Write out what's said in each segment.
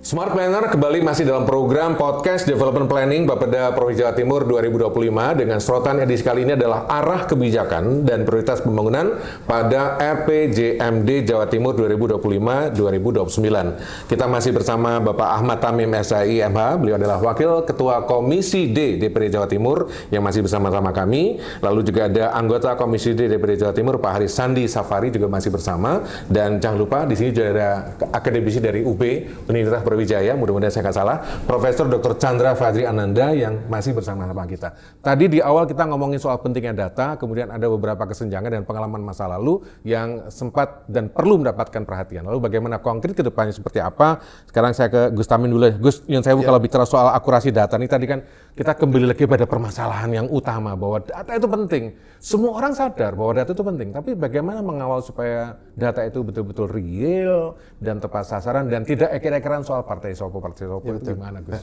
Smart Planner kembali masih dalam program Podcast Development Planning Bapeda Provinsi Jawa Timur 2025 dengan sorotan edisi kali ini adalah arah kebijakan dan prioritas pembangunan pada RPJMD Jawa Timur 2025-2029. Kita masih bersama Bapak Ahmad Tamim SAI MH, beliau adalah Wakil Ketua Komisi D DPD Jawa Timur yang masih bersama-sama kami. Lalu juga ada anggota Komisi D DPD Jawa Timur Pak Haris Sandi Safari juga masih bersama, dan jangan lupa di sini juga ada akademisi dari UB Universitas Brawijaya, mudah-mudahan saya nggak salah, Profesor Dr. Chandra Fadri Ananda yang masih bersama-sama kita. Tadi di awal kita ngomongin soal pentingnya data, kemudian ada beberapa kesenjangan dan pengalaman masa lalu yang sempat dan perlu mendapatkan perhatian. Lalu bagaimana konkret ke depannya seperti apa? Sekarang saya ke Gus Tamin dulu. Gus, yang saya kalau bicara soal akurasi data ini tadi kan kita kembali lagi pada permasalahan yang utama bahwa data itu penting. Semua orang sadar bahwa data itu penting, tapi bagaimana mengawal supaya data itu betul-betul real dan tepat sasaran dan tidak eker-ekeran soal partai sopo ya, itu gimana, Gus?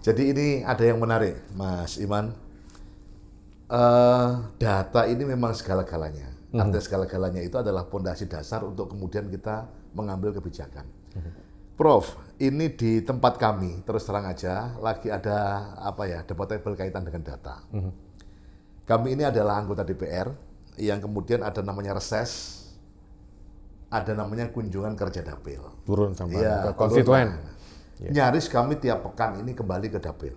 Jadi ini ada yang menarik, Mas Iman. Data ini memang segala-galanya. Artinya segala-galanya itu adalah pondasi dasar untuk kemudian kita mengambil kebijakan. Prof, ini di tempat kami terus terang aja lagi ada debatable kaitan dengan data. Kami ini adalah anggota DPR yang kemudian ada namanya reses, ada namanya kunjungan kerja dapil. Turun sama ya, konstituen. Nyaris kami tiap pekan ini kembali ke dapil.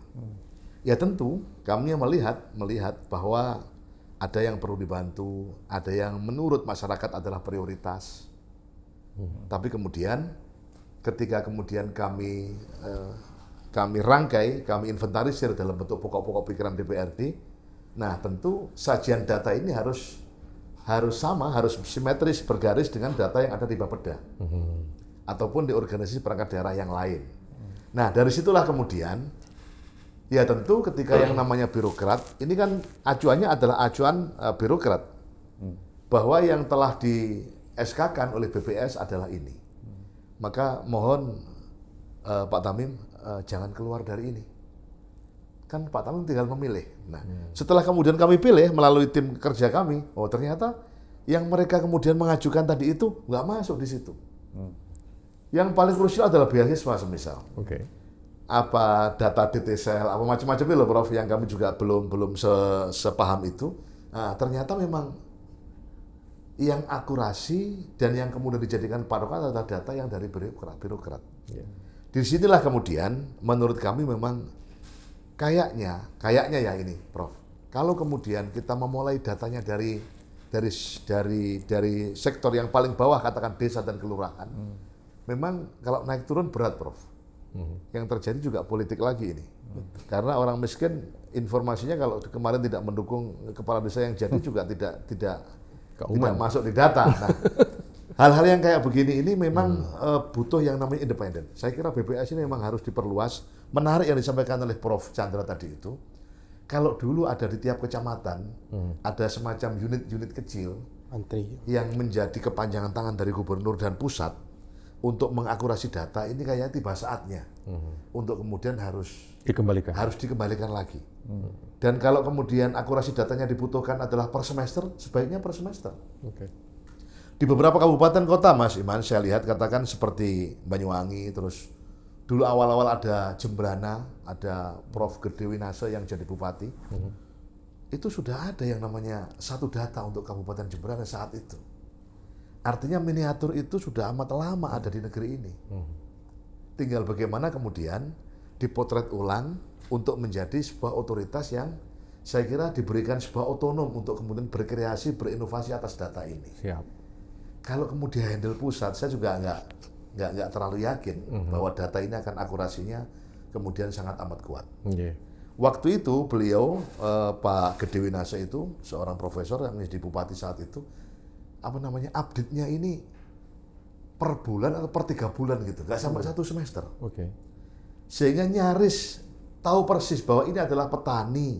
Ya tentu kami melihat bahwa ada yang perlu dibantu, ada yang menurut masyarakat adalah prioritas. Tapi kemudian ketika kemudian kami rangkai, kami inventarisir dalam bentuk pokok-pokok pikiran DPRD, nah tentu sajian data ini harus sama, harus simetris, bergaris dengan data yang ada di Bapeda ataupun di organisasi perangkat daerah yang lain. Nah dari situlah kemudian ya tentu ketika yang namanya birokrat, ini kan acuannya adalah acuan birokrat bahwa yang telah di SK-kan oleh BPS adalah ini. Maka mohon Pak Tamim jangan keluar dari ini. Kan Pak Tamim tinggal memilih. Nah, setelah kemudian kami pilih melalui tim kerja kami, oh ternyata yang mereka kemudian mengajukan tadi itu nggak masuk di situ. Yang paling krusial adalah beasiswa semisal. Apa data DTSL, apa macam-macam itu loh Prof, yang kami juga belum sepaham itu. Nah, ternyata memang yang akurasi dan yang kemudian dijadikan patokan adalah data yang dari birokrat. Di sinilah kemudian menurut kami memang kayaknya ya ini Prof. Kalau kemudian kita memulai datanya dari sektor yang paling bawah, katakan desa dan kelurahan, memang kalau naik turun berat Prof. Yang terjadi juga politik lagi ini. Karena orang miskin informasinya kalau kemarin tidak mendukung kepala desa yang jadi juga tidak masuk di data. Nah, hal-hal yang kayak begini ini memang butuh yang namanya independen. Saya kira BPS ini memang harus diperluas. Menarik yang disampaikan oleh Prof. Chandra tadi itu. Kalau dulu ada di tiap kecamatan, ada semacam unit-unit kecil yang menjadi kepanjangan tangan dari gubernur dan pusat untuk mengakurasi data, ini kayaknya tiba saatnya untuk kemudian harus dikembalikan lagi. Dan kalau kemudian akurasi datanya dibutuhkan adalah per semester, sebaiknya per semester. Di beberapa kabupaten kota, Mas Iman, saya lihat katakan seperti Banyuwangi, terus dulu awal-awal ada Jembrana, ada Prof. Gede Winase yang jadi bupati. Itu sudah ada yang namanya satu data untuk Kabupaten Jembrana saat itu. Artinya miniatur itu sudah amat lama ada di negeri ini. Tinggal bagaimana kemudian dipotret ulang untuk menjadi sebuah otoritas yang saya kira diberikan sebuah otonom untuk kemudian berkreasi, berinovasi atas data ini. Kalau kemudian handle pusat, saya juga nggak terlalu yakin bahwa data ini akan akurasinya kemudian sangat amat kuat. Waktu itu beliau Pak Gede Winase itu seorang profesor yang menjadi bupati saat itu, update-nya ini per bulan atau per 3 bulan gitu, nggak sampai 1 semester. Sehingga nyaris tahu persis bahwa ini adalah petani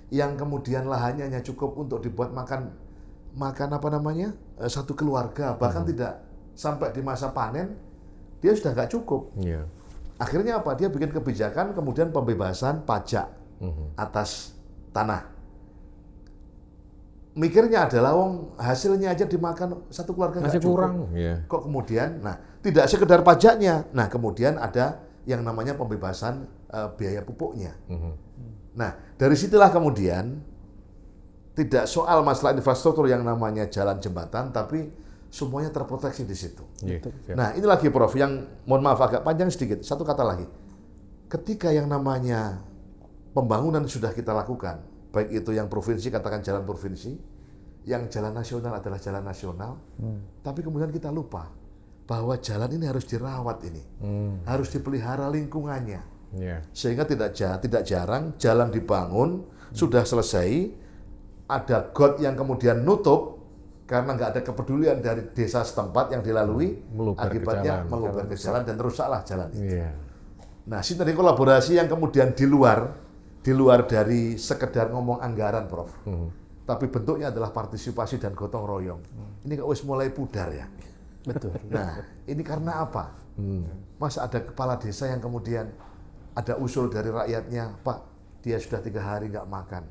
yang kemudian lahannya hanya cukup untuk dibuat makan satu keluarga, bahkan tidak sampai di masa panen dia sudah nggak cukup. Akhirnya apa? Dia bikin kebijakan kemudian pembebasan pajak atas tanah. mikirnya adalah wong hasilnya aja dimakan satu keluarga nggak Masih cukup. kurang. Iya. Kok kemudian, nah tidak sekedar pajaknya, nah kemudian ada yang namanya pembebasan biaya pupuknya. Nah dari situlah kemudian tidak soal masalah infrastruktur yang namanya jalan jembatan, tapi semuanya terproteksi di situ. Iya. Nah ini lagi Prof, yang mohon maaf agak panjang sedikit, satu kata lagi. Ketika yang namanya pembangunan sudah kita lakukan, baik itu yang provinsi, katakan jalan provinsi, yang jalan nasional adalah jalan nasional, tapi kemudian kita lupa bahwa jalan ini harus dirawat ini, harus dipelihara lingkungannya, Iya. sehingga tidak jarang jalan dibangun, sudah selesai, ada got yang kemudian nutup, karena nggak ada kepedulian dari desa setempat yang dilalui, Meluber ke akibatnya jalan. meluber ke jalan dan rusaklah jalan itu. Iya. Nah, sinergi kolaborasi yang kemudian di luar dari sekedar ngomong anggaran, Prof. Tapi bentuknya adalah partisipasi dan gotong royong. Ini kok wis mulai pudar ya. Betul. Nah, ini karena apa? Masa ada kepala desa yang kemudian ada usul dari rakyatnya, Pak, dia sudah 3 hari nggak makan.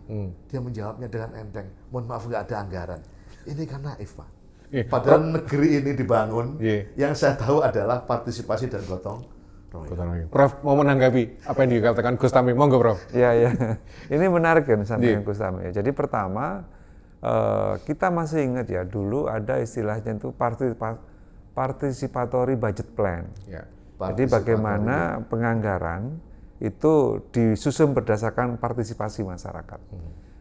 Dia menjawabnya dengan enteng, mohon maaf nggak ada anggaran. Ini kan naif, Pak. Iya. Padahal negeri ini dibangun, Iya. yang saya tahu adalah partisipasi dan gotong royong. Prof mau menanggapi apa yang dikatakan Gus Tamim, monggo Prof. Ya, ya. Ini menarik ya sampaikan Gus Tamim. Jadi pertama kita masih ingat ya dulu ada istilahnya itu participatory budget plan. Ya. Jadi bagaimana penganggaran itu disusun berdasarkan partisipasi masyarakat.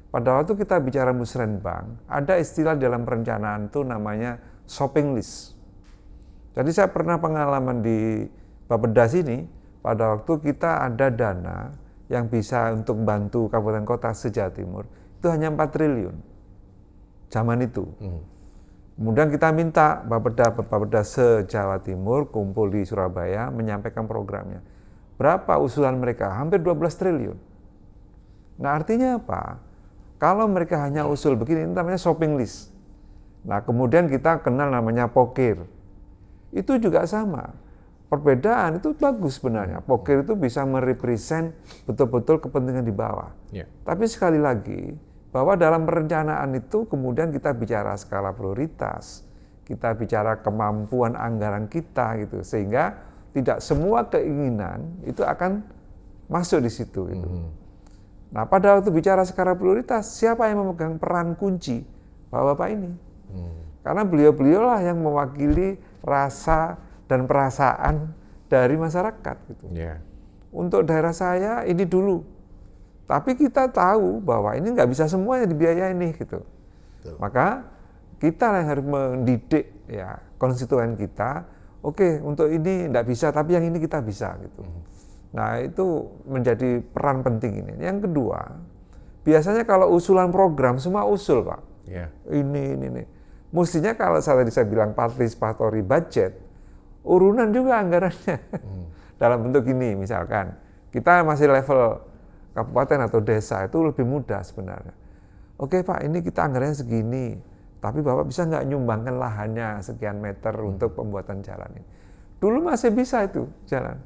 Pada waktu kita bicara musrenbang, ada istilah dalam perencanaan itu namanya shopping list. Jadi saya pernah pengalaman di Bapeda sini, pada waktu kita ada dana yang bisa untuk bantu kabupaten kota se-Jawa Timur, itu hanya 4 triliun. Zaman itu. Kemudian kita minta Bapeda se-Jawa Timur kumpul di Surabaya menyampaikan programnya. Berapa usulan mereka? Hampir 12 triliun. Nah artinya apa? Kalau mereka hanya usul begini, ini namanya shopping list. Nah kemudian kita kenal namanya pokir. Itu juga sama. Perbedaan itu bagus sebenarnya. Pokir itu bisa merepresent betul-betul kepentingan di bawah. Ya. Tapi sekali lagi, bahwa dalam perencanaan itu kemudian kita bicara skala prioritas, kita bicara kemampuan anggaran kita gitu, sehingga tidak semua keinginan itu akan masuk di situ gitu. Nah, pada waktu bicara skala prioritas, siapa yang memegang peran kunci? Bapak-bapak ini. Karena beliau-beliau lah yang mewakili rasa dan perasaan dari masyarakat gitu. Ya. Untuk daerah saya ini dulu. Tapi kita tahu bahwa ini nggak bisa semuanya dibiayai nih gitu. Maka kita yang harus mendidik ya konstituen kita. Oke, untuk ini nggak bisa, tapi yang ini kita bisa gitu. Nah itu menjadi peran penting ini. Yang kedua, biasanya kalau usulan program semua usul Pak. Ya. Ini. Mestinya kalau saya tadi bilang participatory budget, urunan juga anggarannya. Dalam bentuk ini misalkan, kita masih level kabupaten atau desa itu lebih mudah sebenarnya. Oke Pak, ini kita anggarannya segini, tapi Bapak bisa nggak nyumbangkan lahannya sekian meter untuk pembuatan jalan ini. Dulu masih bisa itu jalan.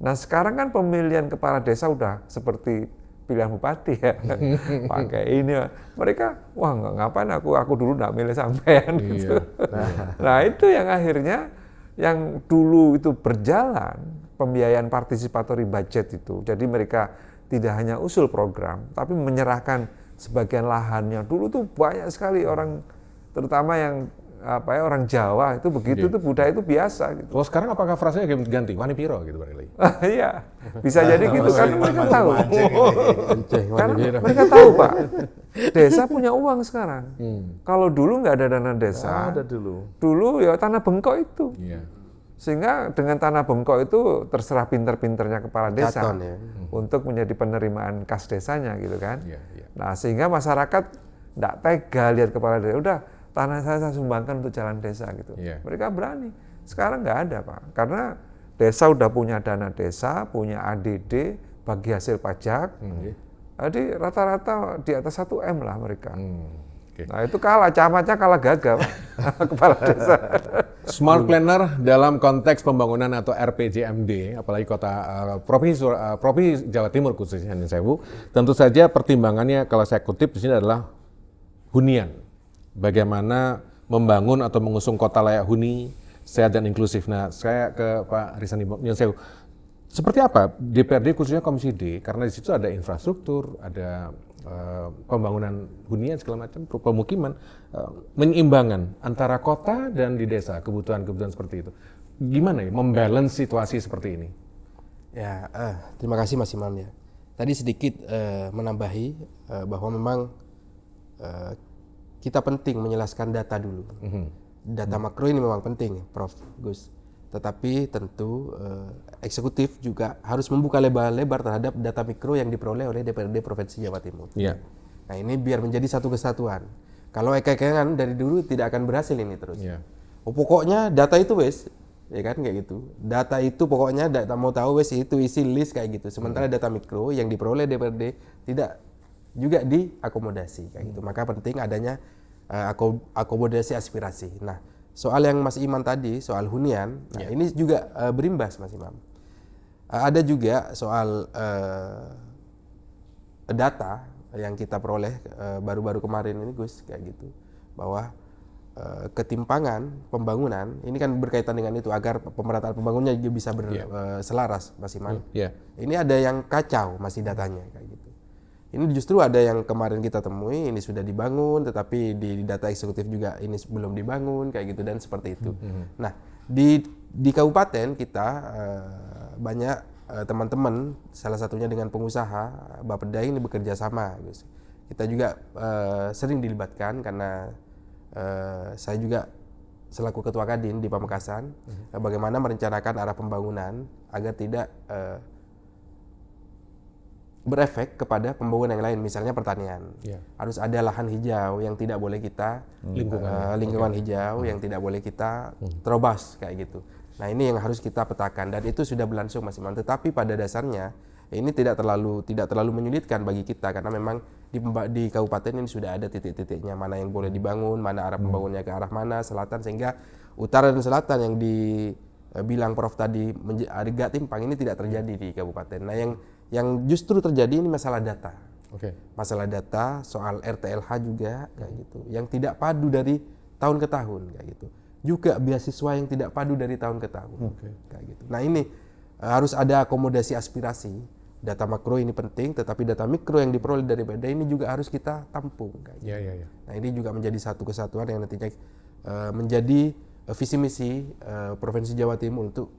Nah sekarang kan pemilihan kepala desa udah seperti pilihan bupati ya, pakai ini. Mereka, wah ngapain aku dulu nggak milih sampean gitu. Nah itu yang akhirnya, yang dulu itu berjalan, pembiayaan participatory budget itu. Jadi mereka tidak hanya usul program, tapi menyerahkan sebagian lahannya. Dulu tuh banyak sekali orang, terutama yang orang Jawa itu begitu tuh budaya itu biasa gitu. Oh sekarang apakah frasanya ganti? Wani piro gitu barangkali? Iya, bisa jadi gitu karena mereka tahu. Enceh, Karena Wani. mereka tahu Pak, desa punya uang sekarang. Kalau dulu nggak ada dana desa, Ada dulu. dulu ya tanah bengkok itu. Iya. Sehingga dengan tanah bengkok itu terserah pinter-pinternya kepala desa Caton, ya. untuk menjadi penerimaan kas desanya gitu kan. Iya, iya. Nah sehingga masyarakat nggak tega lihat kepala desa, udah tanah saya sumbangkan untuk jalan desa gitu. Iya. Mereka berani. Sekarang nggak ada Pak, karena desa udah punya dana desa, punya ADD bagi hasil pajak. Jadi rata-rata di atas 1 M lah mereka. Oke. Nah itu kalah, camatnya kalah gagah Pak, kepala desa. Smart planner dalam konteks pembangunan atau RPJMD, apalagi provinsi Jawa Timur khususnya Sewu, tentu saja pertimbangannya kalau saya kutip di sini adalah hunian. Bagaimana membangun atau mengusung kota layak huni, sehat dan inklusif. Nah, saya ke Pak Harisandi Nyonsewu. Seperti apa DPRD khususnya Komisi D? Karena di situ ada infrastruktur, ada pembangunan hunian segala macam, pemukiman, menyeimbangkan antara kota dan di desa, kebutuhan-kebutuhan seperti itu. Gimana ya membalance situasi seperti ini? Ya, terima kasih Mas Imam ya. Tadi sedikit menambahi bahwa memang kita penting menjelaskan data dulu. Data makro ini memang penting, Prof. Gus. Tetapi tentu eksekutif juga harus membuka lebar-lebar terhadap data mikro yang diperoleh oleh DPRD Provinsi Jawa Timur. Yeah. Nah ini biar menjadi satu kesatuan. Kalau ekek-ekekan dari dulu tidak akan berhasil ini terus. Yeah. Oh, pokoknya data itu wes, ya kan kayak gitu. Data itu pokoknya data mau tahu wes itu isi list kayak gitu. Sementara data mikro yang diperoleh DPRD tidak juga diakomodasi kayak gitu. Maka penting adanya akomodasi aspirasi. Nah, soal yang Mas Iman tadi, soal hunian, nah ini juga berimbas Mas Imam. Ada juga soal data yang kita peroleh baru-baru kemarin ini Gus, kayak gitu. Bahwa ketimpangan pembangunan, ini kan berkaitan dengan itu, agar pemerataan pembangunannya juga bisa selaras Mas Iman. Ini ada yang kacau masih datanya, kayak gitu. Ini justru ada yang kemarin kita temui, ini sudah dibangun, tetapi di data eksekutif juga ini belum dibangun, kayak gitu, dan seperti itu. Nah, di kabupaten kita banyak teman-teman, salah satunya dengan pengusaha, Bapeda ini bekerja sama. Gitu. Kita juga sering dilibatkan karena saya juga selaku Ketua Kadin di Pamekasan, bagaimana merencanakan arah pembangunan agar tidak berefek kepada pembangunan yang lain, misalnya pertanian. Harus ada lahan hijau yang tidak boleh kita lingkungan hijau yang tidak boleh kita terobos kayak gitu. Nah ini yang harus kita petakan dan itu sudah berlangsung Mas Iman. Tetapi pada dasarnya ini tidak terlalu menyulitkan bagi kita karena memang di kabupaten ini sudah ada titik-titiknya mana yang boleh dibangun, mana arah pembangunannya ke arah mana, selatan, sehingga utara dan selatan yang dibilang Prof tadi agak timpang ini tidak terjadi di kabupaten. Nah yang justru terjadi ini masalah data. Masalah data soal RTLH juga kayak gitu. Yang tidak padu dari tahun ke tahun kayak gitu. Juga beasiswa yang tidak padu dari tahun ke tahun kayak gitu. Nah, ini harus ada akomodasi aspirasi. Data makro ini penting, tetapi data mikro yang diperoleh dari BPD ini juga harus kita tampung kayak gitu. Nah, ini juga menjadi satu kesatuan yang nantinya menjadi visi misi Provinsi Jawa Timur untuk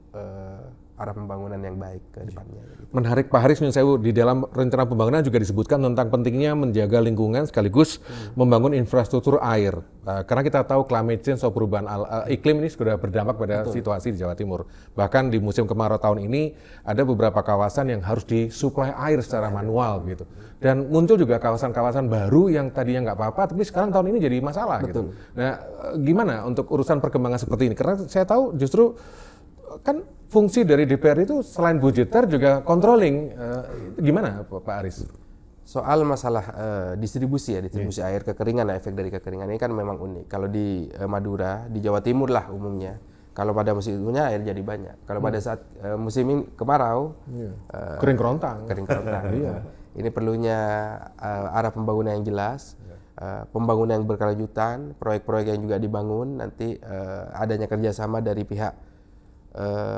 arah pembangunan yang baik ke depannya. Gitu. Menarik Pak Haris Nyonsewu, di dalam rencana pembangunan juga disebutkan tentang pentingnya menjaga lingkungan sekaligus membangun infrastruktur air. Karena kita tahu climate change atau perubahan iklim ini sudah berdampak pada situasi di Jawa Timur. Bahkan di musim kemarau tahun ini ada beberapa kawasan yang harus disuplai air secara manual gitu. Dan muncul juga kawasan-kawasan baru yang tadinya nggak apa-apa, tapi sekarang tahun ini jadi masalah gitu. Nah, gimana untuk urusan perkembangan seperti ini? Karena saya tahu justru kan fungsi dari DPR itu selain budgeter juga controlling. Gimana Pak Aris? Soal masalah distribusi air kekeringan, efek dari kekeringan ini kan memang unik. Kalau di Madura, di Jawa Timur lah umumnya, kalau pada musim hujannya air jadi banyak. Kalau pada saat musim kemarau, kering kerontang. Ini perlunya arah pembangunan yang jelas, pembangunan yang berkelanjutan, proyek-proyek yang juga dibangun, nanti adanya kerjasama dari pihak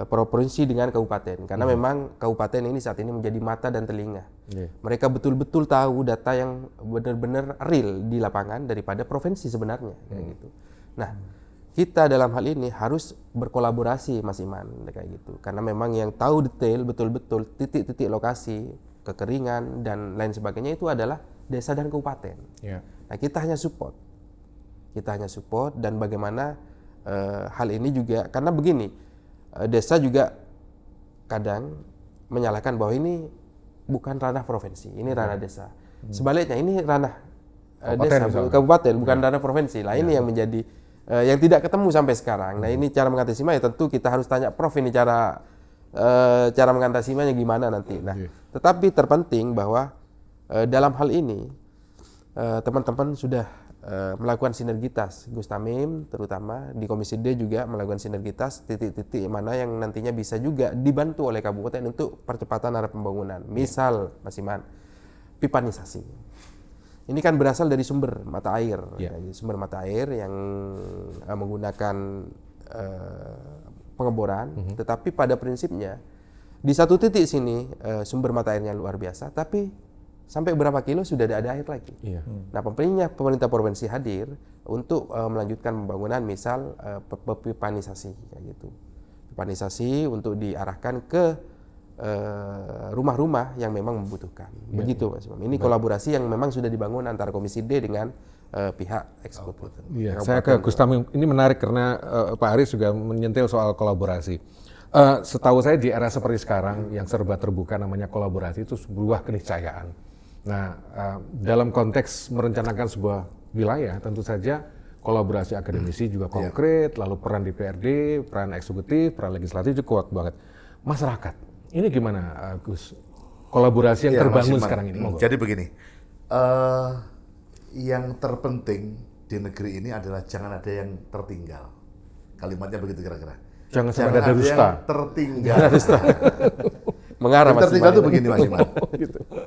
provinsi dengan kabupaten, karena memang kabupaten ini saat ini menjadi mata dan telinga. Mereka betul-betul tahu data yang benar-benar real di lapangan daripada provinsi sebenarnya, kayak gitu. Nah, kita dalam hal ini harus berkolaborasi, Mas Iman, kayak gitu, karena memang yang tahu detail betul-betul titik-titik lokasi kekeringan dan lain sebagainya itu adalah desa dan kabupaten. Nah, kita hanya support, dan bagaimana hal ini juga, karena begini. Desa juga kadang menyalahkan bahwa ini bukan ranah provinsi, ini ranah desa. Sebaliknya ini ranah desa, kabupaten, bukan ranah provinsi. Lah ini yang menjadi yang tidak ketemu sampai sekarang. Nah ini cara mengatasinya ya tentu kita harus tanya Prof ini cara mengatasinya gimana nanti. Nah tetapi terpenting bahwa dalam hal ini teman-teman sudah melakukan sinergitas, Gus Tamim terutama di Komisi D juga melakukan sinergitas titik-titik mana yang nantinya bisa juga dibantu oleh kabupaten untuk percepatan arah pembangunan. Misal, Mas Iman, pipanisasi. Ini kan berasal dari sumber mata air, Ya. Jadi sumber mata air yang menggunakan pengeboran, tetapi pada prinsipnya di satu titik sini sumber mata airnya luar biasa, tapi sampai berapa kilo sudah ada air lagi. Iya. Nah, pemerintah provinsi hadir untuk melanjutkan pembangunan, misal pipanisasi kayak gitu. Pipanisasi untuk diarahkan ke rumah-rumah yang memang membutuhkan. Begitu Mas Imam. Ini kolaborasi yang memang sudah dibangun antara Komisi D dengan pihak eksekutif. Iya, saya ke Gus Tamim. Ini menarik karena Pak Haris juga menyentil soal kolaborasi. Setahu saya di era seperti sekarang yang serba terbuka namanya kolaborasi itu sebuah keniscayaan. Nah, dalam konteks merencanakan sebuah wilayah, tentu saja kolaborasi akademisi juga konkret, lalu peran DPRD, peran eksekutif, peran legislatif juga kuat banget. Masyarakat, ini gimana Gus? Kolaborasi yang Ya, terbangun maksimal. sekarang ini. Monggo. Jadi begini, yang terpenting di negeri ini adalah jangan ada yang tertinggal. Kalimatnya begitu kira-kira. Jangan sampai ada dusta. yang tertinggal. Mengarah Yang Mas tertinggal itu Imam. begini Mas Iman.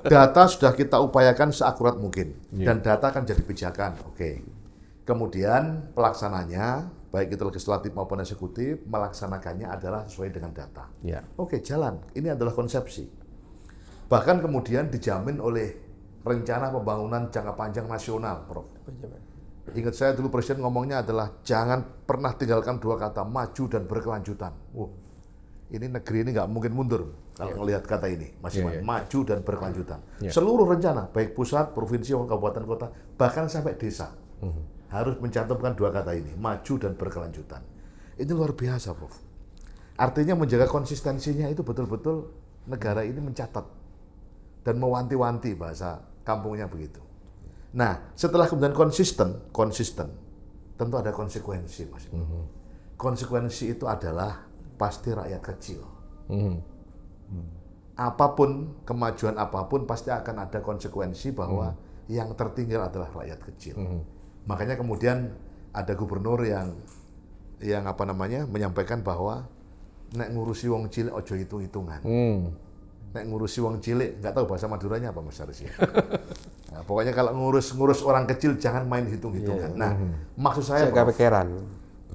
Data sudah kita upayakan seakurat mungkin. Dan data akan jadi pijakan. Oke. Kemudian pelaksananya, baik itu legislatif maupun eksekutif, melaksanakannya adalah sesuai dengan data. Ya. Oke, jalan. Ini adalah konsepsi. Bahkan kemudian dijamin oleh rencana pembangunan jangka panjang nasional, Prof. Ingat saya dulu Presiden ngomongnya adalah jangan pernah tinggalkan dua kata, maju dan berkelanjutan. Ini negeri ini nggak mungkin mundur kalau melihat kata ini, Mas Iman. Maju dan berkelanjutan. Seluruh rencana, baik pusat, provinsi, kabupaten, kota, bahkan sampai desa, harus mencantumkan dua kata ini, maju dan berkelanjutan. Ini luar biasa, Prof. Artinya menjaga konsistensinya itu betul-betul negara ini mencatat dan mewanti-wanti, bahasa kampungnya begitu. Nah, setelah kemudian konsisten, tentu ada konsekuensi, Mas. Konsekuensi itu adalah pasti rakyat kecil. Apapun, kemajuan apapun pasti akan ada konsekuensi bahwa yang tertinggal adalah rakyat kecil. Makanya kemudian ada gubernur yang menyampaikan bahwa nek ngurusi wong cilik ojo hitung-hitungan. Nek ngurusi wong cilik, nggak tahu bahasa Maduranya apa Mas Haris ya. Nah, pokoknya kalau ngurus orang kecil jangan main hitung-hitungan. Nah, maksud saya Saya kepikiran.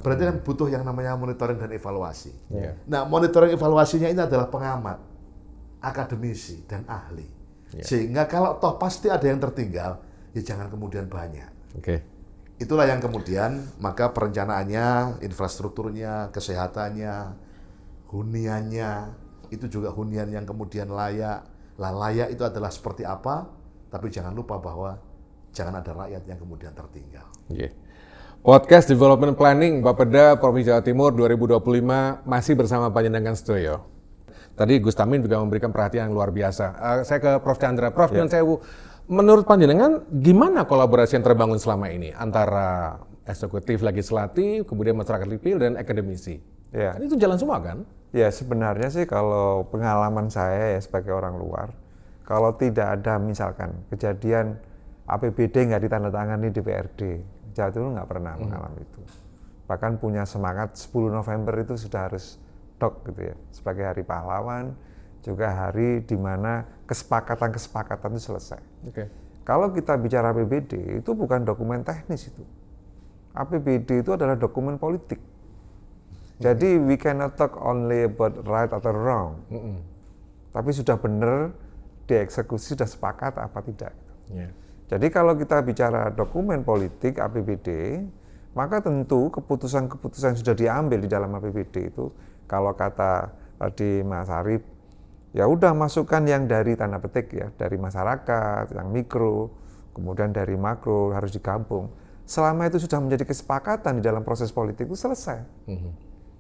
berarti kan butuh yang namanya monitoring dan evaluasi. Yeah. Nah, monitoring evaluasinya ini adalah pengamat, akademisi, dan ahli. Sehingga kalau toh pasti ada yang tertinggal, ya jangan kemudian banyak. Oke. Itulah yang kemudian, maka perencanaannya, infrastrukturnya, kesehatannya, huniannya, itu juga hunian yang kemudian layak. Lah layak itu adalah seperti apa, tapi jangan lupa bahwa jangan ada rakyat yang kemudian tertinggal. Yeah. Podcast Development Planning Bapeda Provinsi Jawa Timur 2025 masih bersama Panjenengan Sedoyo. Tadi Gus Tamim juga memberikan perhatian yang luar biasa. Saya ke Prof. Chandra. Prof, nyuwun sewu. Menurut Panjenengan, gimana kolaborasi yang terbangun selama ini antara eksekutif, legislatif, kemudian masyarakat sipil dan akademisi? Ya. Kan itu jalan semua kan? Ya sebenarnya sih kalau pengalaman saya ya sebagai orang luar, kalau tidak ada misalkan kejadian APBD nggak ditandatangani DPRD, Jawa Timur nggak pernah mengalami itu. Bahkan punya semangat 10 November itu sudah harus dok gitu ya, sebagai hari pahlawan, juga hari di mana kesepakatan-kesepakatan itu selesai. Oke. Kalau kita bicara APBD, itu bukan dokumen teknis itu. APBD itu adalah dokumen politik. Jadi we cannot talk only about right atau wrong. Tapi sudah benar, dieksekusi, sudah sepakat apa tidak. Yeah. Jadi kalau kita bicara dokumen politik APBD, maka tentu keputusan-keputusan yang sudah diambil di dalam APBD itu, kalau kata tadi Mas Arif, ya udah masukkan yang dari tanda petik ya, dari masyarakat, yang mikro, kemudian dari makro harus digabung. Selama itu sudah menjadi kesepakatan di dalam proses politik itu selesai.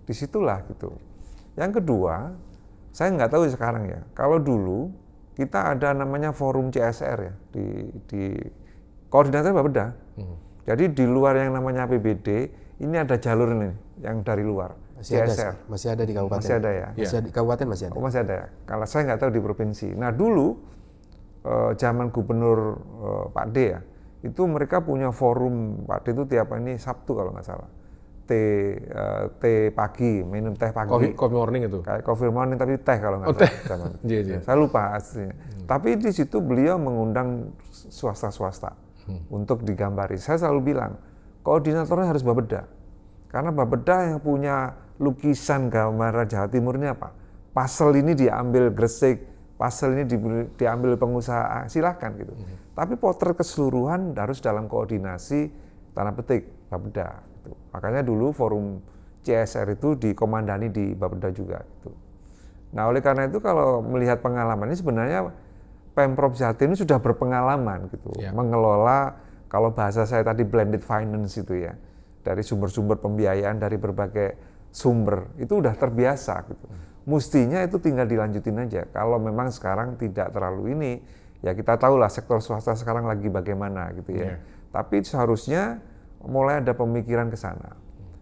Disitulah gitu. Yang kedua, saya nggak tahu sekarang ya, kalau dulu kita ada namanya forum CSR ya, di koordinator Bapeda. Jadi di luar yang namanya APBD, ini ada jalur ini yang dari luar, CSR. Masih ada di kabupaten. Masih ada ya? Masih ada, di kabupaten masih ada. Oh masih ada ya? Kalau saya nggak tahu di provinsi. Nah dulu, zaman gubernur Pak D ya, itu mereka punya forum, Pak D itu tiap ini Sabtu kalau nggak salah. Teh pagi, minum teh pagi. Coffee morning itu? Kayak coffee morning tapi teh kalau nggak salah. Iya. Saya lupa aslinya. Tapi di situ beliau mengundang swasta-swasta. untuk digambari. Saya selalu bilang, koordinatornya harus Bapeda. Karena Bapeda yang punya lukisan gambaran Jawa Timur ini apa? Pasel ini diambil Gresik, pasel ini diambil pengusaha, silakan gitu. Tapi potret keseluruhan harus dalam koordinasi tanda petik Bapeda. Gitu. Makanya dulu forum CSR itu dikomandani di Bapeda juga. Gitu. Nah oleh karena itu kalau melihat pengalaman ini sebenarnya Pemprov Jatim ini sudah berpengalaman gitu, mengelola kalau bahasa saya tadi blended finance itu ya, dari sumber-sumber pembiayaan dari berbagai sumber itu udah terbiasa gitu. Mestinya itu tinggal dilanjutin aja. Kalau memang sekarang tidak terlalu ini, ya kita tahulah sektor swasta sekarang lagi bagaimana gitu ya. Tapi seharusnya mulai ada pemikiran ke sana.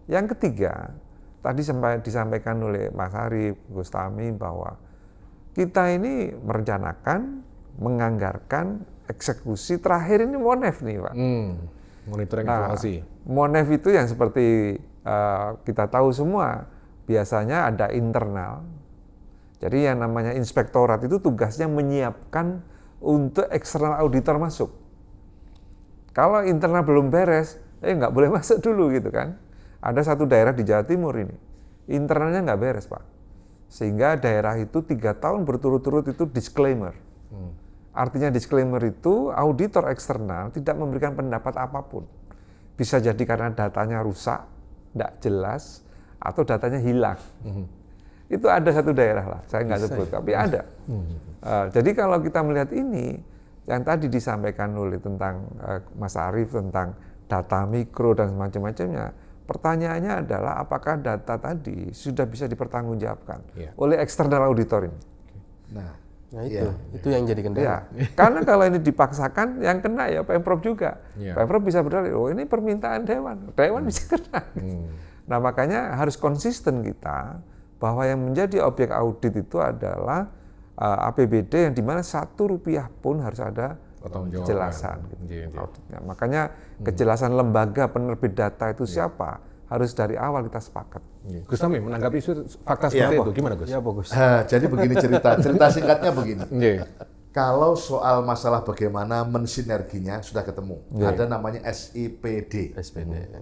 Yang ketiga, tadi disampaikan oleh Mas Arief, Gus Tamim bahwa kita ini merencanakan, menganggarkan, eksekusi, terakhir ini Monef nih Pak. Monitoring evaluasi. Monef itu yang seperti kita tahu semua, biasanya ada internal. Jadi yang namanya inspektorat itu tugasnya menyiapkan untuk eksternal auditor masuk. Kalau internal belum beres, nggak boleh masuk dulu gitu kan. Ada satu daerah di Jawa Timur ini, internalnya nggak beres Pak. Sehingga daerah itu 3 tahun berturut-turut itu disclaimer. Artinya disclaimer itu auditor eksternal tidak memberikan pendapat apapun. Bisa jadi karena datanya rusak, tidak jelas, atau datanya hilang. Itu ada satu daerah lah, saya nggak sebut, tapi ada. Jadi kalau kita melihat ini, yang tadi disampaikan oleh tentang Mas Arief tentang data mikro dan semacam-macamnya, pertanyaannya adalah apakah data tadi sudah bisa dipertanggungjawabkan oleh eksternal auditor ini. Nah itu yang jadi kendala. Ya, karena kalau ini dipaksakan, yang kena ya Pemprov juga. Pemprov bisa berdalih, oh ini permintaan Dewan bisa kena. Nah makanya harus konsisten kita bahwa yang menjadi objek audit itu adalah APBD yang dimana Rp1 pun harus ada kejelasan. Gitu, auditnya. Makanya kejelasan lembaga penerbit data itu siapa harus dari awal kita sepakat. Gus Tamim menanggapi fakta seperti itu gimana Gus? Ya bagus. Jadi begini cerita singkatnya begini. Kalau soal masalah bagaimana mensinerginya sudah ketemu, ada namanya SIPD.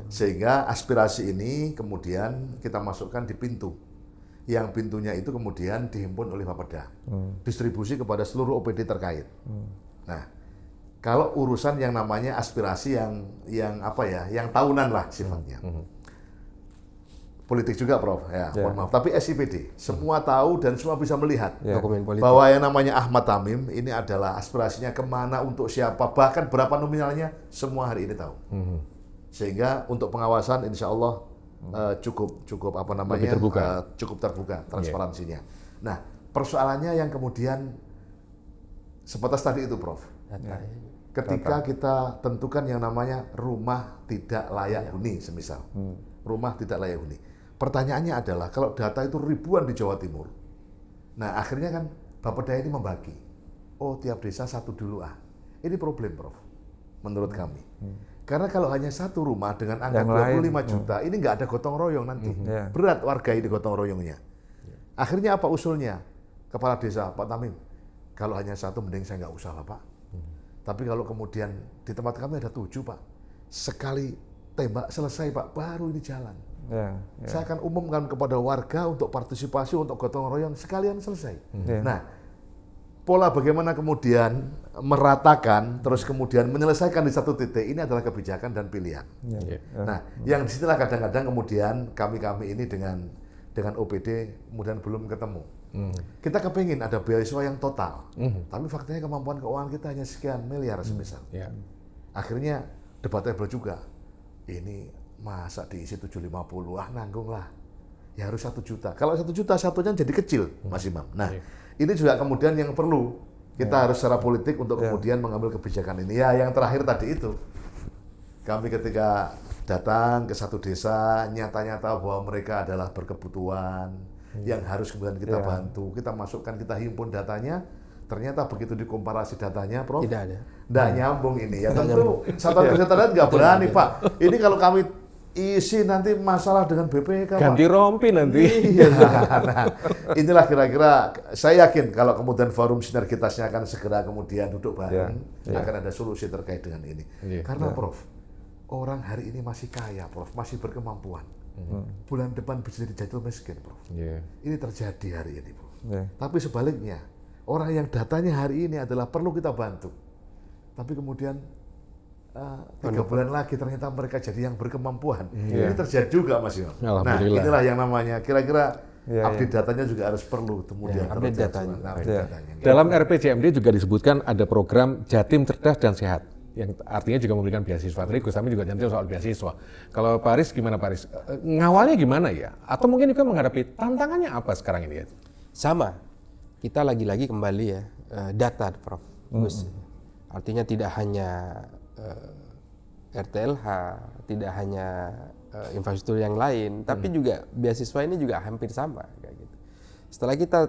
Sehingga aspirasi ini kemudian kita masukkan di pintu. Yang pintunya itu kemudian dihimpun oleh Bapeda, distribusi kepada seluruh OPD terkait. Nah, kalau urusan yang namanya aspirasi yang tahunan lah sifatnya. Politik juga Prof, mohon maaf. Tapi SIPD, semua tahu dan semua bisa melihat bahwa yang namanya Ahmad Tamim ini adalah aspirasinya kemana, untuk siapa, bahkan berapa nominalnya, semua hari ini tahu. Sehingga untuk pengawasan insya Allah cukup terbuka transparansinya. Nah, persoalannya yang kemudian sebatas tadi itu Prof. Ketika kita tentukan yang namanya rumah tidak layak huni semisal. Rumah tidak layak huni. Pertanyaannya adalah kalau data itu ribuan di Jawa Timur. Nah, akhirnya kan Bapeda ini membagi. Oh, tiap desa satu dulu Ini problem, Prof. Menurut kami. Karena kalau hanya satu rumah dengan angka 25 juta, ini nggak ada gotong royong nanti. Berat warga ini gotong royongnya. Akhirnya apa usulnya? Kepala desa, Pak Tamim, kalau hanya satu mending saya nggak usah lah Pak. Tapi kalau kemudian di tempat kami ada 7 Pak. Sekali tembak selesai Pak, baru ini jalan. Saya akan umumkan kepada warga untuk partisipasi, untuk gotong royong, sekalian selesai. Nah, pola bagaimana kemudian meratakan, terus kemudian menyelesaikan di satu titik, ini adalah kebijakan dan pilihan. Nah, yang disitulah kadang-kadang kemudian kami ini dengan OPD kemudian belum ketemu. Kita kepingin ada beasiswa yang total, tapi faktanya kemampuan keuangan kita hanya sekian miliar semisal. Akhirnya debatable juga. Ini masa diisi 750, nanggung lah. Ya harus 1 juta. Kalau 1 juta satunya jadi kecil, Mas Imam. Nah, ini juga kemudian yang perlu kita harus secara politik untuk kemudian mengambil kebijakan ini. Ya, yang terakhir tadi itu, kami ketika datang ke satu desa, nyata-nyata bahwa mereka adalah berkebutuhan, yang harus kemudian kita bantu, kita masukkan, kita himpun datanya. Ternyata begitu dikomparasi datanya, Prof, tidak ada. Nggak nyambung ini. Ya tentu Satuan Kesehatan nggak berani, Pak. Ini kalau kami isi nanti masalah dengan BPK. Pak. Ganti rompi nanti. Iya, nah inilah kira-kira saya yakin kalau kemudian forum sinergitasnya akan segera kemudian duduk bareng, akan ada solusi terkait dengan ini. Karena Prof, orang hari ini masih kaya, Prof, masih berkemampuan. Bulan depan bisa jadi jatuh miskin, Prof. Ini terjadi hari ini, Prof. Tapi sebaliknya, orang yang datanya hari ini adalah perlu kita bantu. Tapi kemudian 3 bulan lagi ternyata mereka jadi yang berkemampuan. Ini terjadi juga, Mas Yon. Nah, inilah yang namanya kira-kira update datanya juga harus perlu kemudian update datanya. Dalam RPJMD juga disebutkan ada program Jatim Cerdas dan Sehat yang artinya juga memberikan beasiswa. Tadi Gus Tami juga nyentil soal beasiswa. Kalau Pak Aris gimana Pak Aris? Ngawalnya gimana ya? Atau mungkin juga menghadapi tantangannya apa sekarang ini? Sama, kita lagi-lagi kembali ya data, Prof. Gus. Artinya tidak hanya RTLH, tidak hanya infrastruktur yang lain, tapi juga beasiswa ini juga hampir sama kayak gitu. Setelah kita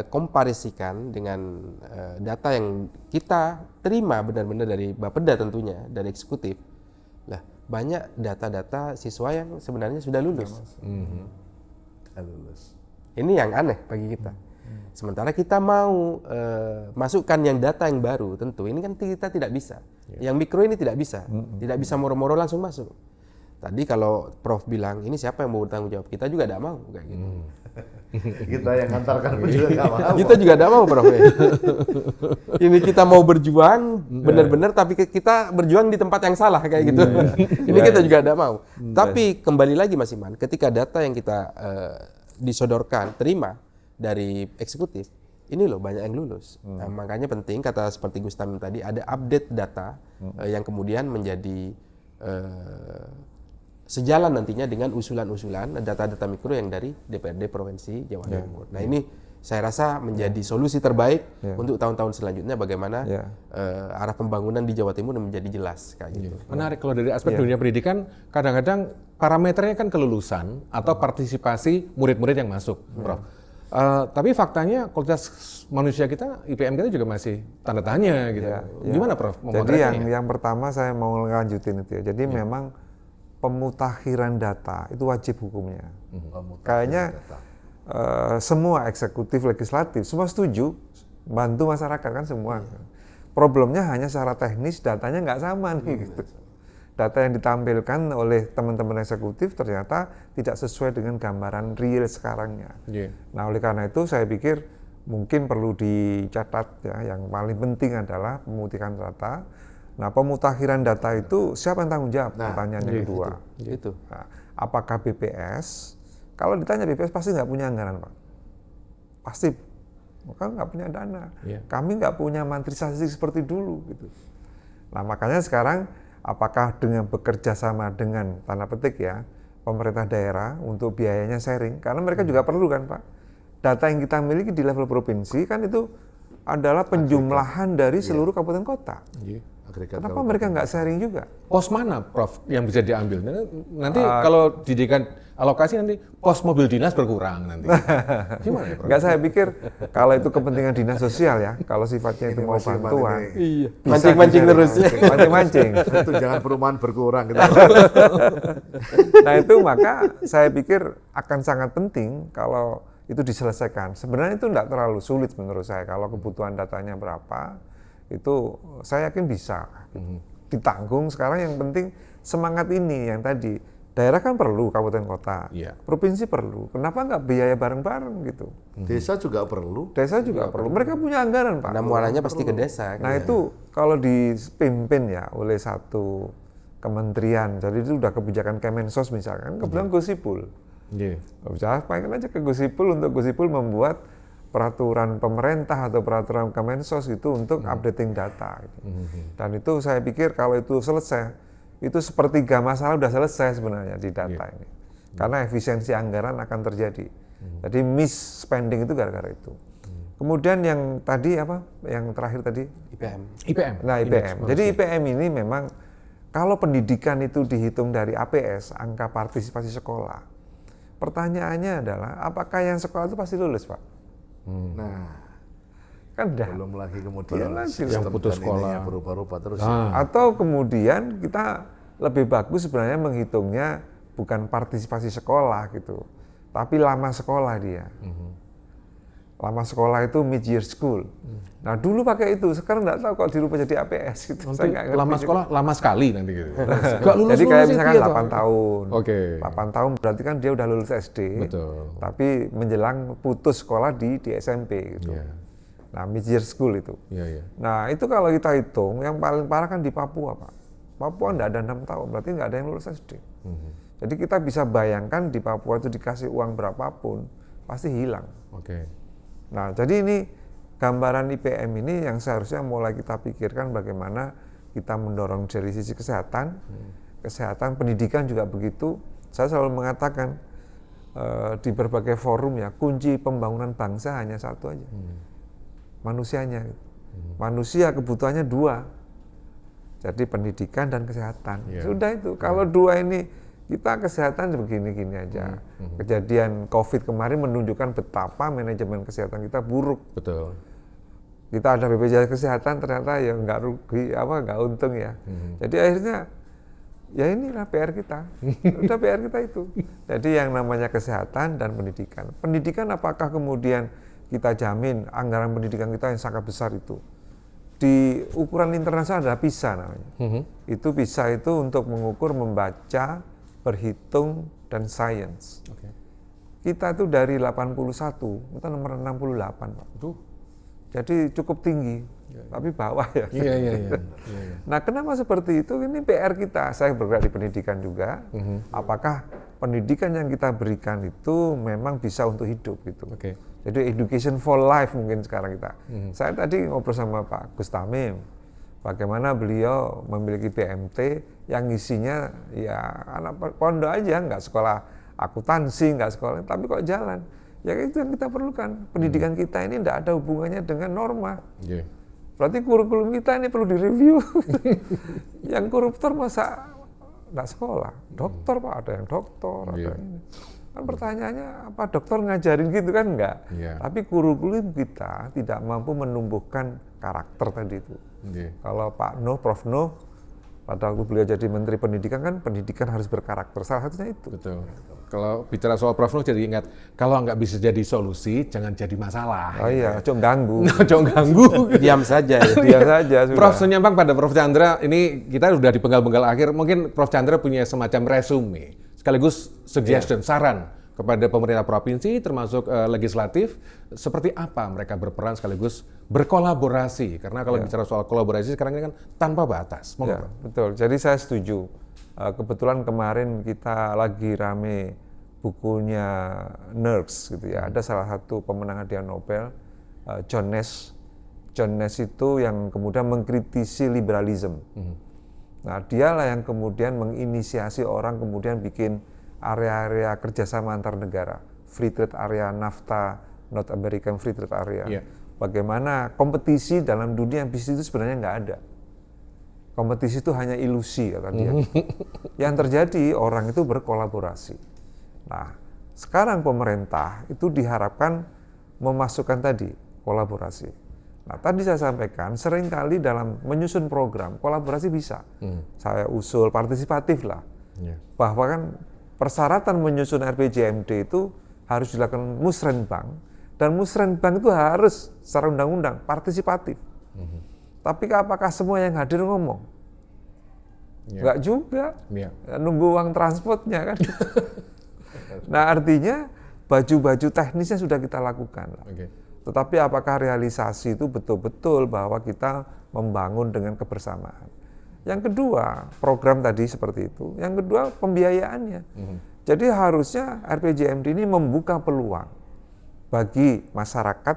komparisikan dengan data yang kita terima benar-benar dari Bapeda tentunya, dari eksekutif, lah banyak data-data siswa yang sebenarnya sudah lulus. Ini yang aneh bagi kita. Sementara kita mau masukkan yang data yang baru, tentu ini kan kita tidak bisa. Yang mikro ini tidak bisa moro-moro langsung masuk. Tadi kalau Prof bilang ini siapa yang mau bertanggung jawab, kita juga tidak mau kayak gitu. Kita yang antarkan pun juga nggak mau. Kita juga tidak mau, Prof. Ini kita mau berjuang benar-benar, tapi kita berjuang di tempat yang salah kayak gitu. Ini kita juga tidak mau. Tapi kembali lagi Mas Iman, ketika data yang kita disodorkan, terima dari eksekutif, ini loh banyak yang lulus. Nah, makanya penting kata seperti Gus Tami tadi ada update data yang kemudian menjadi sejalan nantinya dengan usulan-usulan data-data mikro yang dari DPRD Provinsi Jawa Timur. Nah ini saya rasa menjadi solusi terbaik untuk tahun-tahun selanjutnya bagaimana arah pembangunan di Jawa Timur menjadi jelas kayak gitu. Menarik kalau dari aspek dunia pendidikan, kadang-kadang parameternya kan kelulusan atau partisipasi murid-murid yang masuk, Prof. Tapi faktanya kualitas manusia kita, IPM kita juga masih tanda tanya gitu. Gimana Prof? Jadi yang pertama saya mau lanjutin itu ya. Jadi memang pemutakhiran data itu wajib hukumnya. Kayaknya semua eksekutif, legislatif semua setuju bantu masyarakat kan semua. Problemnya hanya secara teknis datanya nggak sama nih gitu. Data yang ditampilkan oleh teman-teman eksekutif ternyata tidak sesuai dengan gambaran real sekarangnya. Nah, oleh karena itu saya pikir mungkin perlu dicatat ya, yang paling penting adalah pemutihan data. Nah, pemutakhiran data itu siapa yang tanggung jawab? Pertanyaan yang kedua. Itu. Nah, apakah BPS? Kalau ditanya BPS pasti nggak punya anggaran, Pak. Pasti, maka nggak punya dana. Kami nggak punya mantrisasi seperti dulu gitu. Nah, makanya sekarang apakah dengan bekerja sama dengan tanda petik ya pemerintah daerah untuk biayanya sharing, karena mereka juga perlu kan Pak, data yang kita miliki di level provinsi kan itu adalah penjumlahan dari seluruh kabupaten kota. Kenapa mereka nggak sharing juga? Pos mana, Prof, yang bisa diambil? Nanti kalau didirikan alokasi nanti pos mobil dinas berkurang nanti. Gimana ya, Prof? Nggak, saya pikir kalau itu kepentingan dinas sosial ya, kalau sifatnya itu mau bantuan. Iya. Mancing-mancing terus ya. Mancing-mancing. Itu jangan perumahan berkurang gitu. Nah itu maka saya pikir akan sangat penting kalau itu diselesaikan. Sebenarnya itu tidak terlalu sulit menurut saya. Kalau kebutuhan datanya berapa, itu saya yakin bisa ditanggung. Sekarang yang penting semangat ini yang tadi. Daerah kan perlu, kabupaten kota, provinsi perlu. Kenapa nggak biaya bareng-bareng gitu? Desa juga perlu. Desa juga perlu. Mereka punya anggaran, Pak. Nah, muaranya pasti ke desa. Nah itu kalau dipimpin ya oleh satu kementerian, jadi itu udah kebijakan Kemensos misalkan, kebetulan Gus Ipul. Bisa pengen aja ke Gus Ipul untuk Gus Ipul membuat peraturan pemerintah atau peraturan Kemensos itu untuk updating data. Gitu. Dan itu saya pikir kalau itu selesai, itu sepertiga masalah udah selesai sebenarnya di data ini. Karena efisiensi anggaran akan terjadi. Jadi miss spending itu gara-gara itu. Kemudian yang tadi apa? Yang terakhir tadi? IPM. Nah, IPM. Jadi IPM ini memang kalau pendidikan itu dihitung dari APS, angka partisipasi sekolah. Pertanyaannya adalah apakah yang sekolah itu pasti lulus, Pak? Nah, kan dah. belum lagi kemudian yang putus sekolah berubah-ubah terus. Atau kemudian kita lebih bagus sebenarnya menghitungnya bukan partisipasi sekolah gitu, tapi lama sekolah dia. Lama sekolah itu mid-year school. Nah dulu pakai itu, sekarang nggak tahu kalau dirubah jadi APS gitu. Nanti Saya nggak ngerti lama juga. sekolah lama sekali nanti gitu. Jadi kayak misalkan 8 tahun. Oke. 8 tahun berarti kan dia udah lulus SD. Betul. Tapi menjelang putus sekolah di SMP gitu. Iya. Nah mid-year school itu. Iya. Nah itu kalau kita hitung, yang paling parah kan di Papua Pak. Papua nggak ada 6 tahun, berarti nggak ada yang lulus SD. Jadi kita bisa bayangkan di Papua itu dikasih uang berapapun, pasti hilang. Oke. Nah, jadi ini gambaran IPM ini yang seharusnya mulai kita pikirkan bagaimana kita mendorong dari sisi kesehatan, kesehatan, pendidikan juga begitu. Saya selalu mengatakan di berbagai forum ya, kunci pembangunan bangsa hanya satu aja, manusianya. Manusia kebutuhannya 2, jadi pendidikan dan kesehatan. Sudah itu, kalau 2 ini kita kesehatan begini-gini aja. Kejadian COVID kemarin menunjukkan betapa manajemen kesehatan kita buruk. Betul. Kita ada BPJS kesehatan ternyata ya nggak rugi, nggak untung ya. Jadi akhirnya ya inilah PR kita. Udah PR kita itu. Jadi yang namanya kesehatan dan pendidikan. Pendidikan apakah kemudian kita jamin anggaran pendidikan kita yang sangat besar itu? Di ukuran internasional ada PISA namanya. Itu PISA itu untuk mengukur membaca, berhitung, dan sains. Kita itu dari 81, kita nomor 68 Pak. Jadi cukup tinggi, tapi bawah ya. Iya. Nah kenapa seperti itu? Ini PR kita, saya bergerak di pendidikan juga. Apakah pendidikan yang kita berikan itu memang bisa untuk hidup gitu. Jadi education for life mungkin sekarang kita. Saya tadi ngobrol sama Pak Gus Tamim, bagaimana beliau memiliki BMT yang isinya ya anak pondok aja, nggak sekolah akuntansi, nggak sekolah, tapi kok jalan. Ya itu yang kita perlukan. Pendidikan kita ini tidak ada hubungannya dengan norma. Berarti kurikulum kita ini perlu direview. Yang koruptor masa nggak sekolah? Dokter Pak, ada yang dokter, ada ini. Kan pertanyaannya apa dokter ngajarin gitu kan enggak? Tapi kurikulum kita tidak mampu menumbuhkan karakter tadi itu. Kalau Pak Nuh, Prof Nuh, pada waktu beliau jadi Menteri Pendidikan kan pendidikan harus berkarakter. Salah satunya itu. Betul. Kalau bicara soal Prof Nuh jadi ingat, kalau nggak bisa jadi solusi, jangan jadi masalah. Oh iya, cok ganggu. Cok ganggu. Diam saja ya. Diam saja sudah. Prof Senyampang pada Prof Chandra, ini kita sudah di penggal-penggal akhir, mungkin Prof Chandra punya semacam resume, sekaligus suggestion, saran kepada pemerintah provinsi termasuk legislatif, seperti apa mereka berperan sekaligus berkolaborasi, karena kalau bicara soal kolaborasi sekarang ini kan tanpa batas. Ya, betul, jadi saya setuju. Kebetulan kemarin kita lagi rame bukunya NERSC gitu ya, ada salah satu pemenang hadiah Nobel, John Nash. John Nash itu yang kemudian mengkritisi liberalisme. Nah dialah yang kemudian menginisiasi orang kemudian bikin area-area kerjasama antar negara, Free Trade Area, NAFTA, North American Free Trade Area. Bagaimana kompetisi dalam dunia bisnis itu sebenarnya nggak ada. Kompetisi itu hanya ilusi kata dia. Yang terjadi orang itu berkolaborasi. Nah, sekarang pemerintah itu diharapkan memasukkan tadi kolaborasi. Nah, tadi saya sampaikan seringkali dalam menyusun program kolaborasi bisa. Saya usul partisipatif lah. Bahwa kan persyaratan menyusun RPJMD itu harus dilakukan musrenbang, dan musrenbang itu harus secara undang-undang partisipatif. Tapi apakah semua yang hadir ngomong? Enggak juga. Nunggu uang transportnya kan. Nah artinya baju-baju teknisnya sudah kita lakukan. Tetapi apakah realisasi itu betul-betul bahwa kita membangun dengan kebersamaan? Yang kedua, program tadi seperti itu. Yang kedua, pembiayaannya. Jadi harusnya RPJMD ini membuka peluang bagi masyarakat,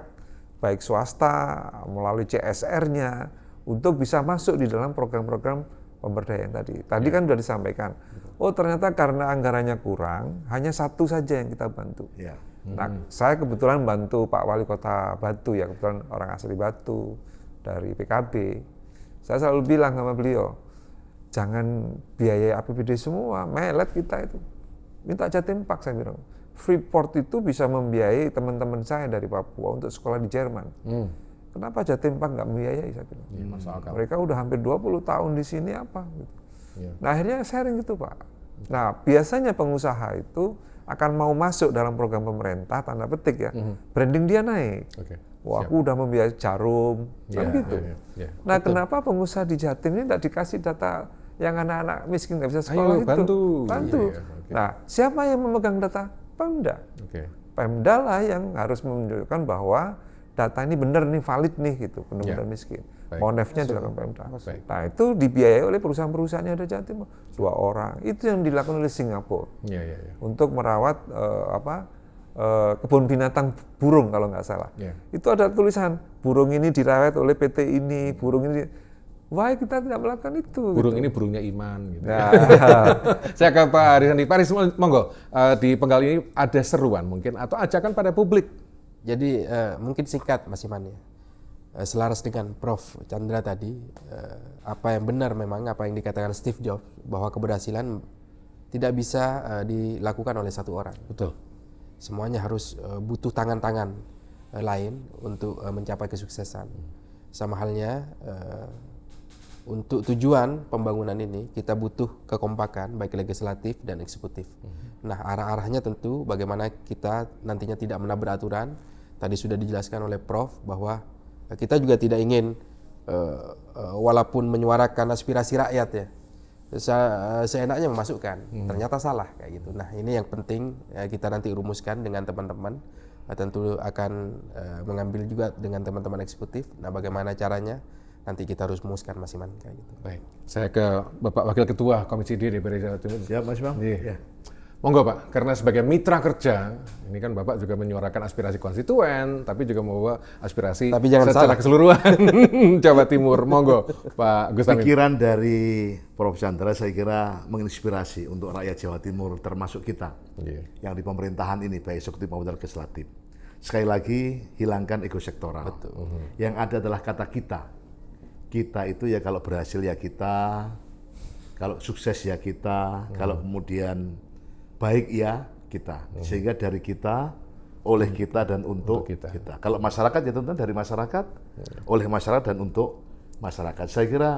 baik swasta melalui CSR-nya, untuk bisa masuk di dalam program-program pemberdayaan tadi. Tadi kan sudah disampaikan, oh ternyata karena anggarannya kurang, hanya satu saja yang kita bantu. Nah, saya kebetulan bantu Pak Wali Kota Batu ya, kebetulan orang asli Batu, dari PKB. Saya selalu bilang sama beliau, jangan biaya APBD semua, melet kita itu. Minta Jatim Pak, saya bilang. Freeport itu bisa membiayai teman-teman saya dari Papua untuk sekolah di Jerman. Kenapa Jatim Pak nggak membiayai? Saya bilang. Mereka udah hampir 20 tahun di sini apa? Gitu. Nah akhirnya sharing gitu Pak. Nah, biasanya pengusaha itu akan mau masuk dalam program pemerintah, tanda petik ya, branding dia naik. Oke. Wah, aku udah membiayai Jarum, kan Iya, gitu. iya. Nah, kenapa pengusaha di Jatim ini tidak dikasih data yang anak-anak miskin nggak bisa sekolah Ayo, itu? bantu. Bantu. Iya, oke. Nah, siapa yang memegang data? Pemda. Oke. Pemda lah yang harus menunjukkan bahwa data ini benar nih, valid nih gitu, benar-benar Ya. miskin. Baik. Monefnya dilakukan Pemda. Baik. Nah, itu dibiayai oleh perusahaan-perusahaan yang ada di Jatim, 2 orang. Itu yang dilakukan oleh Singapura Iya, iya, iya. untuk merawat kebun binatang burung kalau nggak salah. Iya. Itu ada tulisan burung ini dirawat oleh PT ini, burung ini. Why kita tidak melakukan itu? Burung gitu. ini burungnya iman gitu. Nah, Saya ke Pak Haris Sandi. Pak Haris, monggo, di penggal ini ada seruan mungkin atau ajakan pada publik. Jadi mungkin singkat Mas Iman ya. Selaras dengan Prof. Chandra tadi, apa yang benar memang apa yang dikatakan Steve Jobs bahwa keberhasilan tidak bisa dilakukan oleh satu orang. Betul. Semuanya harus butuh tangan-tangan lain untuk mencapai kesuksesan. Sama halnya untuk tujuan pembangunan ini kita butuh kekompakan baik legislatif dan eksekutif. Nah, arah-arahnya tentu bagaimana kita nantinya tidak menabrak aturan. Tadi sudah dijelaskan oleh Prof bahwa kita juga tidak ingin walaupun menyuarakan aspirasi rakyat ya, seenaknya memasukkan, ternyata salah kayak gitu. Nah, ini yang penting kita nanti rumuskan dengan teman-teman, tentu akan mengambil juga dengan teman-teman eksekutif. Nah, bagaimana caranya nanti kita harus rumuskan Mas Iman kayak gitu. Baik, saya ke Bapak Wakil Ketua Komisi D DPRD Jawa Timur. Siap Mas Imam? Iya. Monggo Pak, karena sebagai mitra kerja, ini kan Bapak juga menyuarakan aspirasi konstituen, tapi juga membawa aspirasi Tapi jangan secara salah. keseluruhan Jawa Timur. Monggo Pak Gus Tamim. Pikiran dari Prof. Chandra saya kira menginspirasi untuk rakyat Jawa Timur termasuk kita Iya. yang di pemerintahan ini baik eksekutif maupun legislatif. Sekali lagi hilangkan ego sektoral. Yang ada adalah kata kita. Kita itu ya kalau berhasil ya kita, kalau sukses ya kita, kalau kemudian baik ya kita. Sehingga dari kita, oleh kita dan untuk kita. kita. Kalau masyarakat ya tentu dari masyarakat, oleh masyarakat dan untuk masyarakat. Saya kira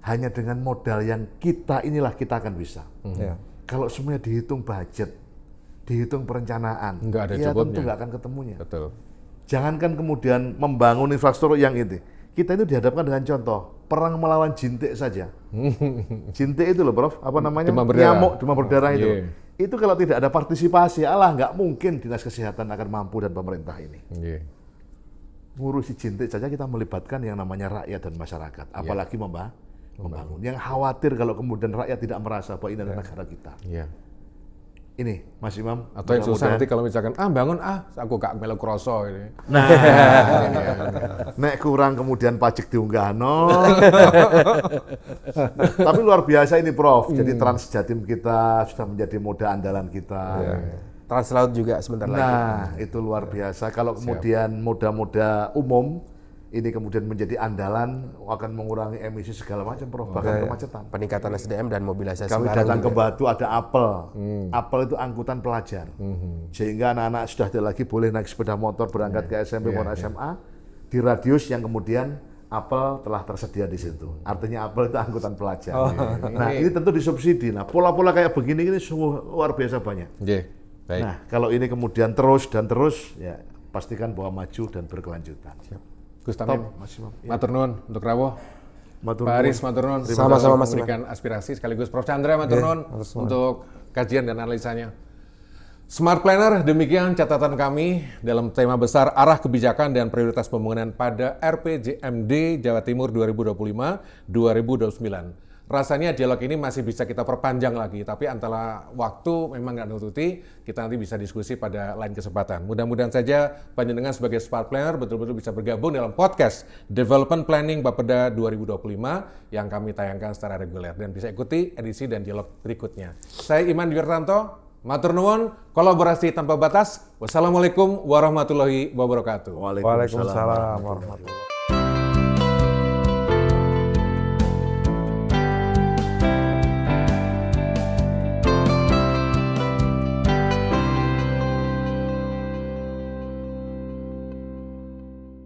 hanya dengan modal yang kita inilah kita akan bisa. ya. Kalau semuanya dihitung budget, dihitung perencanaan, Nggak ada ya cukupnya. tentu nggak akan ketemunya. Betul. Jangankan kemudian membangun infrastruktur yang itu. Kita itu dihadapkan dengan contoh perang melawan jintik saja. Jintik itu loh, Prof. Apa namanya? Demam berdarah. Nyamuk demam berdarah itu. Iya. Itu kalau tidak ada partisipasi, nggak mungkin dinas kesehatan akan mampu dan pemerintah ini. Iya. Ngurusi jintik saja kita melibatkan yang namanya rakyat dan masyarakat, apalagi membangun. Yang khawatir kalau kemudian rakyat tidak merasa bahwa ini adalah negara kita. Iya. Ini, Mas Imam. Atau yang susah mudah-mudahan- nanti kalau misalkan bangun aku gak melu kroso ini. Nah, nek kurang kemudian pajak diunggahno. Tapi luar biasa ini Prof. Jadi Trans Jatim kita sudah menjadi moda andalan kita. Translaut juga sebentar lagi. Nah, itu luar biasa. Kalau kemudian moda-moda umum ini kemudian menjadi andalan akan mengurangi emisi segala macam Prof. Bahkan kemacetan. Peningkatan SDM dan mobilisasi Kami barang datang ke juga. Batu ada apel. Apel itu angkutan pelajar. Sehingga anak-anak sudah tidak lagi boleh naik sepeda motor berangkat ke SMP maupun SMA di radius yang kemudian apel telah tersedia di situ. Artinya apel itu angkutan pelajar. Nah, ini tentu disubsidi. Nah, pola-pola kayak begini ini sungguh luar biasa banyak. Oke. Baik. Nah, kalau ini kemudian terus dan terus ya pastikan bahwa maju dan berkelanjutan. Gus Tamim. Top, Mas Imam. Matur nuwun untuk rawuh. Matur Pak nuwun. Haris, matur nuwun. Sama-sama, Mas memberikan aspirasi sekaligus Prof Chandra matur nuwun untuk kajian dan analisanya. Smart Planner, demikian catatan kami dalam tema besar arah kebijakan dan prioritas pembangunan pada RPJMD Jawa Timur 2025-2029. Rasanya dialog ini masih bisa kita perpanjang lagi, tapi antara waktu memang nggak nututi, kita nanti bisa diskusi pada lain kesempatan. Mudah-mudahan saja panjenengan sebagai Smart Planner betul-betul bisa bergabung dalam podcast Development Planning Bapeda 2025 yang kami tayangkan secara reguler dan bisa ikuti edisi dan dialog berikutnya. Saya Iman Dwiartanto, matur nuwun, kolaborasi tanpa batas. Wassalamualaikum warahmatullahi wabarakatuh. Waalaikumsalam warahmatullahi wabarakatuh.